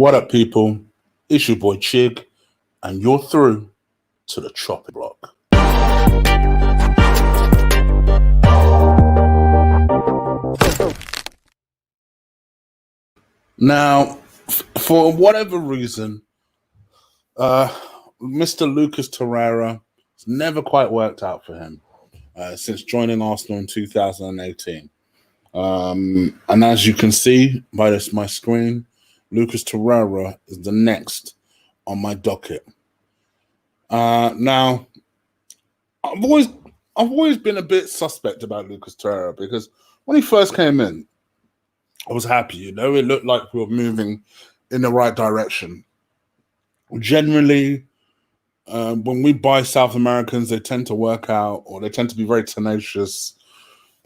What up, people? It's your boy Chig, and you're through to the chopping block. Now, for whatever reason, Mr. Lucas Torreira, it's never quite worked out for him since joining Arsenal in 2018. And as you can see by my screen, Lucas Torreira is the next on my docket. Now, I've always been a bit suspect about Lucas Torreira because when he first came in, I was happy. It looked like we were moving in the right direction. Generally, when we buy South Americans, they tend to work out, or they tend to be very tenacious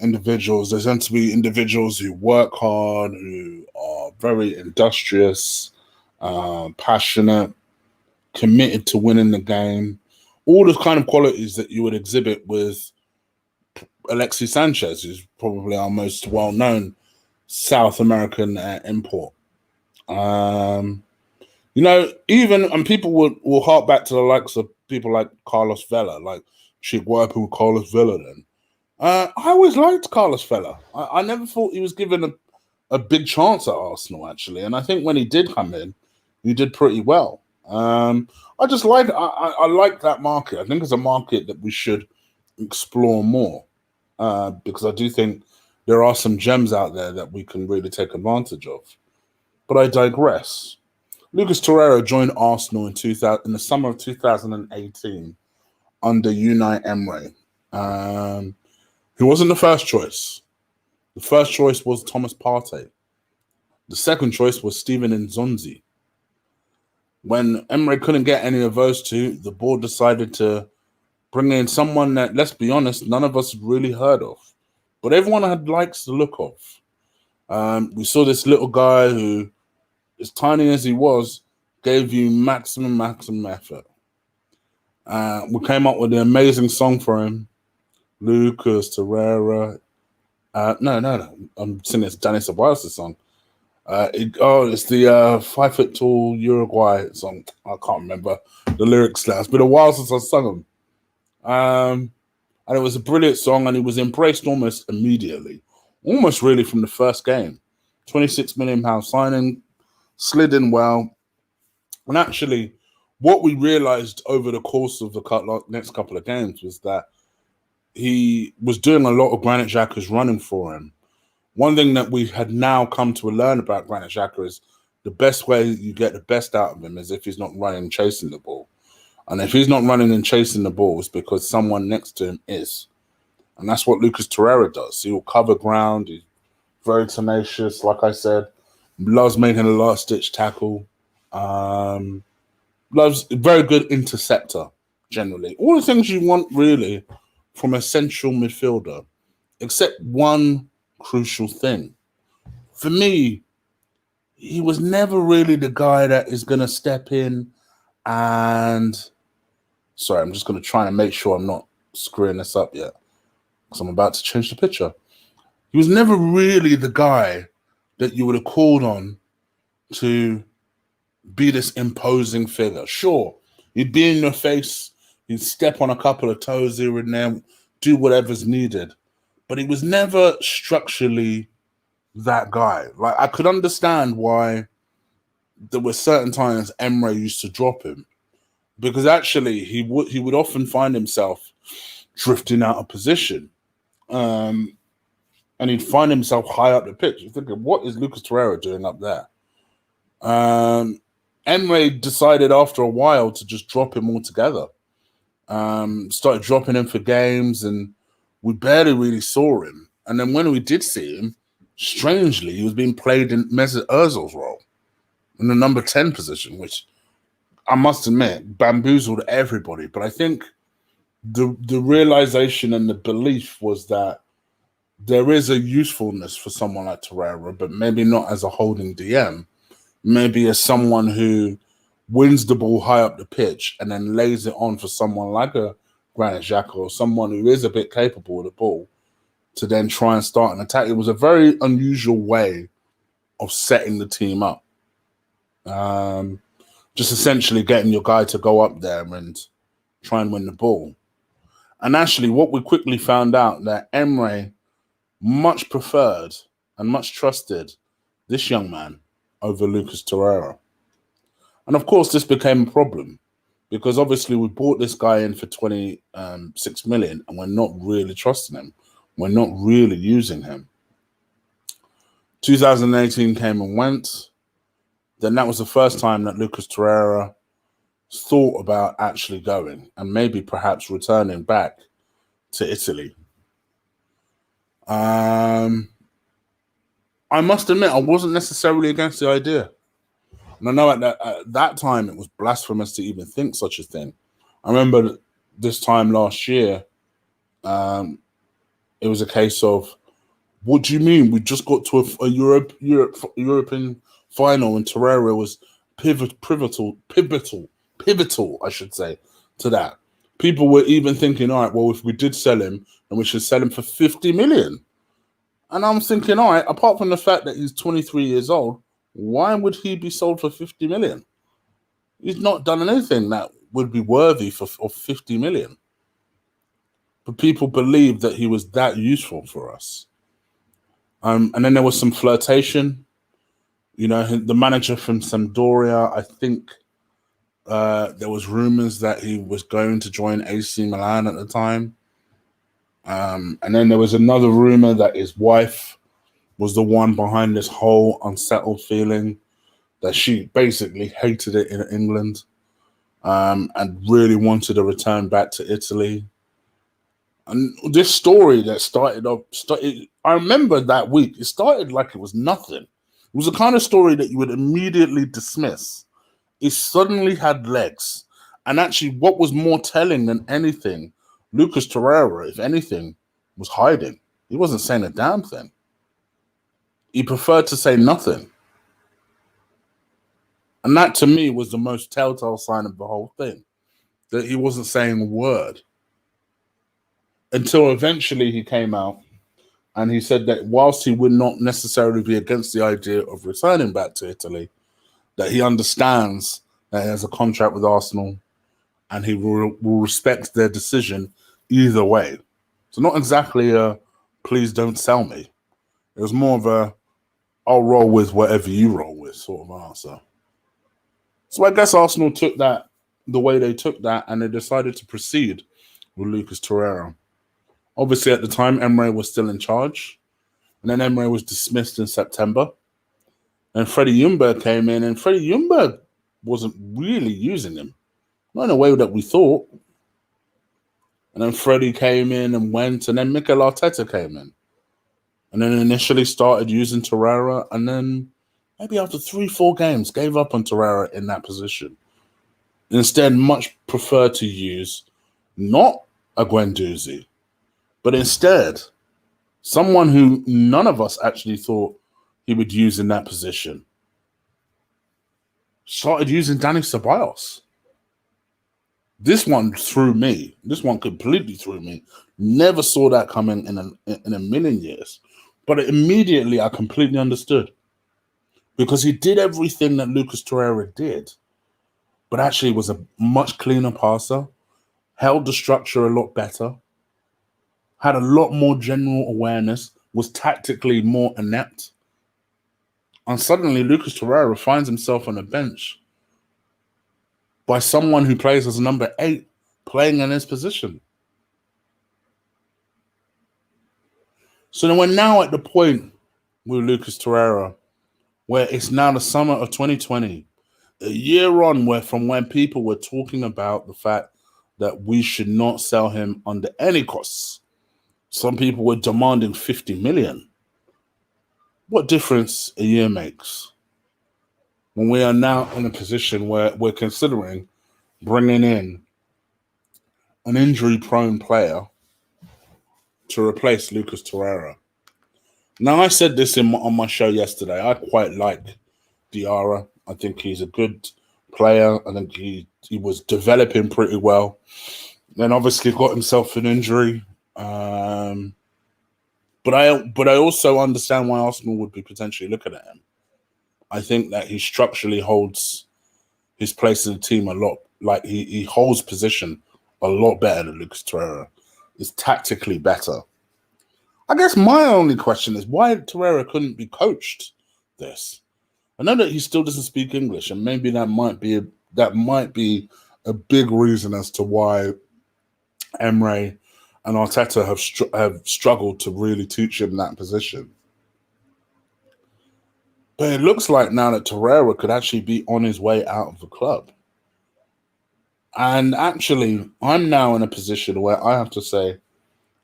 individuals. They tend to be individuals who work hard, who are very industrious, passionate, committed to winning the game. All the kind of qualities that you would exhibit with Alexis Sanchez, who's probably our most well-known South American import. And people will hark back to the likes of people like Carlos Vela, like what happened with Carlos Vela then? I always liked Carlos Vela. I never thought he was given a big chance at Arsenal, actually. And I think when he did come in, he did pretty well. I like that market. I think it's a market that we should explore more because I do think there are some gems out there that we can really take advantage of. But I digress. Lucas Torreira joined Arsenal in the summer of 2018 under Unai Emery. He wasn't the first choice. The first choice was Thomas Partey. The second choice was Steven Nzonzi. When Emery couldn't get any of those two, the board decided to bring in someone that, let's be honest, none of us had really heard of. But everyone had likes the look of. We saw this little guy who, as tiny as he was, gave you maximum effort. We came up with an amazing song for him. Lucas Torreira. No. I'm singing this Danny Ceballos song. It's the 5 foot tall Uruguay song. I can't remember the lyrics now. It's been a while since I sung them. And it was a brilliant song, and it was embraced almost immediately. Almost really from the first game. £26 million signing, slid in well. And actually, what we realized over the course of the next couple of games was that he was doing a lot of Granit Xhaka's running for him. One thing that we had now come to learn about Granit Xhaka is the best way you get the best out of him is if he's not running and chasing the ball. And if he's not running and chasing the ball, it's because someone next to him is. And that's what Lucas Torreira does. He will cover ground. He's very tenacious, like I said. Loves making a last-ditch tackle. Loves very good interceptor, generally. All the things you want, really, from a central midfielder, except one crucial thing. For me, he was never really the guy that is going to step in and... Sorry, I'm just going to try and make sure I'm not screwing this up yet because I'm about to change the picture. He was never really the guy that you would have called on to be this imposing figure. Sure, he'd be in your face, he'd step on a couple of toes here and there, do whatever's needed. But he was never structurally that guy. Like, I could understand why there were certain times Emery used to drop him. Because actually, he would often find himself drifting out of position. And he'd find himself high up the pitch. You're thinking, what is Lucas Torreira doing up there? Emery decided after a while to just drop him altogether. Started dropping him for games, and we barely really saw him. And then when we did see him, strangely, he was being played in Mesut Ozil's role, in the number 10 position, which... I must admit, bamboozled everybody. But I think the realization and the belief was that there is a usefulness for someone like Torreira, but maybe not as a holding DM. Maybe as someone who wins the ball high up the pitch and then lays it on for someone like a Granit Xhaka or someone who is a bit capable of the ball to then try and start an attack. It was a very unusual way of setting the team up. Just essentially getting your guy to go up there and try and win the ball. And actually, what we quickly found out that Emre much preferred and much trusted this young man over Lucas Torreira. And of course, this became a problem because obviously we bought this guy in for 26 million and we're not really trusting him. We're not really using him. 2018 came and went. Then that was the first time that Lucas Torreira thought about actually going and maybe perhaps returning back to Italy. I must admit, I wasn't necessarily against the idea. And I know at that time it was blasphemous to even think such a thing. I remember this time last year, it was a case of, what do you mean? We just got to a European final and Torreira was pivotal, I should say, to that. People were even thinking, all right, well, if we did sell him, then we should sell him for 50 million. And I'm thinking, all right, apart from the fact that he's 23 years old, why would he be sold for 50 million? He's not done anything that would be worthy of 50 million. But people believed that he was that useful for us. And then there was some flirtation. You know, the manager from Sampdoria, I think there was rumors that he was going to join AC Milan at the time. And then there was another rumor that his wife was the one behind this whole unsettled feeling, that she basically hated it in England and really wanted to return back to Italy. And this story that started, I remember that week, it started like it was nothing. It was the kind of story that you would immediately dismiss. It suddenly had legs. And actually, what was more telling than anything, Lucas Torreira, if anything, was hiding. He wasn't saying a damn thing. He preferred to say nothing. And that, to me, was the most telltale sign of the whole thing, that he wasn't saying a word. Until eventually he came out and he said that whilst he would not necessarily be against the idea of returning back to Italy, that he understands that he has a contract with Arsenal and he will respect their decision either way. So not exactly a please don't sell me. It was more of a I'll roll with whatever you roll with sort of answer. So I guess Arsenal took that the way they took that and they decided to proceed with Lucas Torreira. Obviously, at the time, Emre was still in charge. And then Emre was dismissed in September. And Freddie Ljungberg came in, and Freddie Ljungberg wasn't really using him. Not in a way that we thought. And then Freddie came in and went, and then Mikel Arteta came in. And then initially started using Torreira, and then maybe after 3-4 games, gave up on Torreira in that position. Instead, much preferred to use not a Guendouzi, but instead, someone who none of us actually thought he would use in that position. Started using Dani Ceballos. This one threw me. This one completely threw me. Never saw that coming in a million years. But immediately I completely understood. Because he did everything that Lucas Torreira did. But actually was a much cleaner passer. Held the structure a lot better. Had a lot more general awareness. Was tactically more inept. And suddenly Lucas Torreira finds himself on a bench by someone who plays as a number 8, playing in his position. So then we're now at the point with Lucas Torreira where it's now the summer of 2020, a year on from when people were talking about the fact that we should not sell him under any costs. Some people were demanding 50 million. What difference a year makes when we are now in a position where we're considering bringing in an injury-prone player to replace Lucas Torreira? Now, I said this on my show yesterday. I quite like Diarra. I think he's a good player. I think he was developing pretty well. Then obviously got himself an injury. But I also understand why Arsenal would be potentially looking at him. I think that he structurally holds his place in the team a lot. Like he holds position a lot better than Lucas Torreira. Is tactically better. I guess my only question is why Torreira couldn't be coached this. I know that he still doesn't speak English, and maybe that might be a big reason as to why Emre and Arteta have struggled to really teach him that position. But it looks like now that Torreira could actually be on his way out of the club. And actually, I'm now in a position where I have to say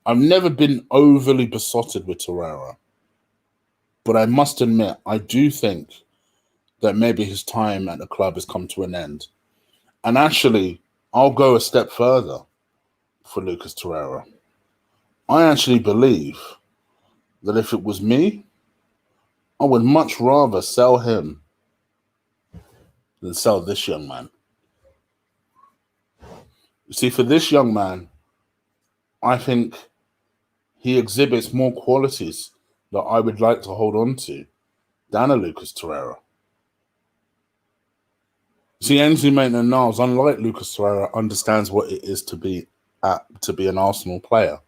I've never been overly besotted with Torreira. But I must admit, I do think that maybe his time at the club has come to an end. And actually, I'll go a step further for Lucas Torreira. I actually believe that if it was me, I would much rather sell him than sell this young man. You see, for this young man, I think he exhibits more qualities that I would like to hold on to than a Lucas Torreira. See, Ainsley Maitland-Niles, unlike Lucas Torreira, understands what it is to be an Arsenal player.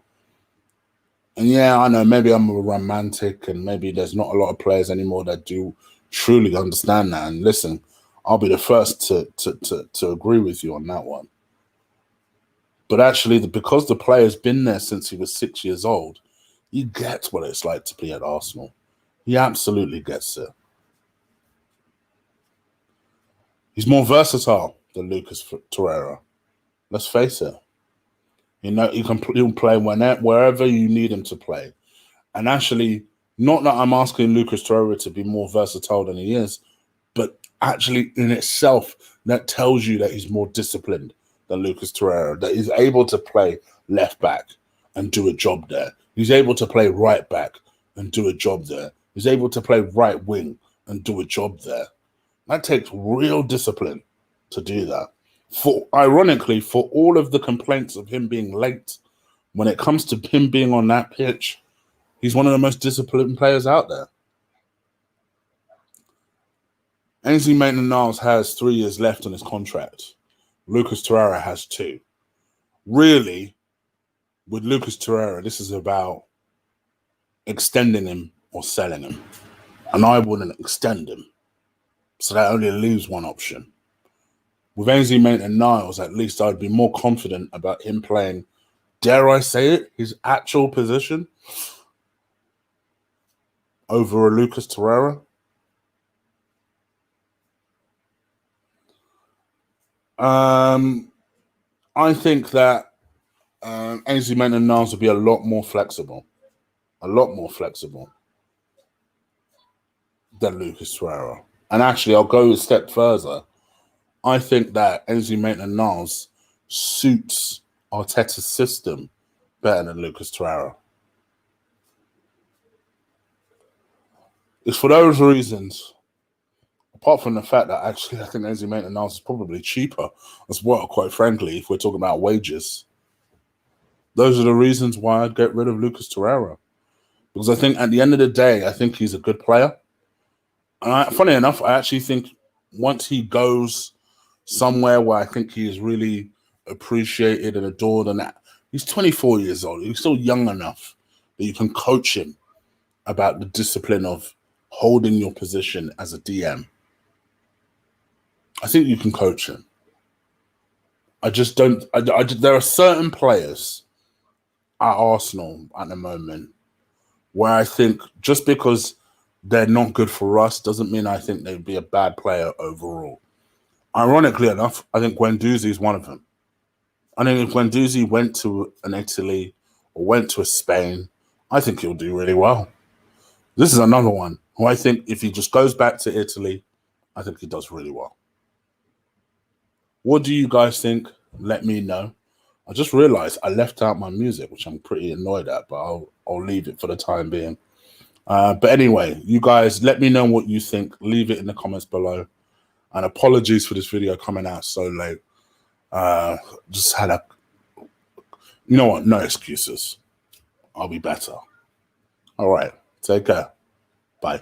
And yeah, I know maybe I'm a romantic, and maybe there's not a lot of players anymore that do truly understand that. And listen, I'll be the first to agree with you on that one. But actually, because the player's been there since he was 6 years old, he gets what it's like to be at Arsenal. He absolutely gets it. He's more versatile than Lucas Torreira. Let's face it. You know, he'll play wherever you need him to play. And actually, not that I'm asking Lucas Torreira to be more versatile than he is, but actually in itself, that tells you that he's more disciplined than Lucas Torreira, that he's able to play left back and do a job there. He's able to play right back and do a job there. He's able to play right wing and do a job there. That takes real discipline to do that. Ironically, for all of the complaints of him being late, when it comes to him being on that pitch, he's one of the most disciplined players out there. Ainsley Maitland-Niles has 3 years left on his contract. Lucas Torreira has 2. Really, with Lucas Torreira, this is about extending him or selling him. And I wouldn't extend him. So that only leaves one option. With Ainsley Maitland-Niles, at least I'd be more confident about him playing, dare I say it, his actual position over a Lucas Torreira. I think that Ainsley Maitland-Niles will be a lot more flexible than Lucas Torreira. And actually, I'll go a step further. I think that Ainsley Maitland-Niles suits Arteta's system better than Lucas Torreira. It's for those reasons, apart from the fact that actually I think Ainsley Maitland-Niles is probably cheaper as well, quite frankly, if we're talking about wages. Those are the reasons why I'd get rid of Lucas Torreira. Because I think at the end of the day, I think he's a good player. And funny enough, I actually think once he goes somewhere where I think he is really appreciated and adored, and that, he's 24 years old. He's still young enough that you can coach him about the discipline of holding your position as a DM. I think you can coach him. I just don't. There are certain players at Arsenal at the moment where I think just because they're not good for us doesn't mean I think they'd be a bad player overall. Ironically enough, I think Guendouzi is one of them. I think if Guendouzi went to an Italy or went to a Spain, I think he'll do really well. This is another one who I think if he just goes back to Italy, I think he does really well. What do you guys think? Let me know. I just realized I left out my music, which I'm pretty annoyed at, but I'll leave it for the time being. But anyway, you guys, let me know what you think. Leave it in the comments below. And apologies for this video coming out so late. Just had a... You know what? No excuses. I'll be better. All right. Take care. Bye.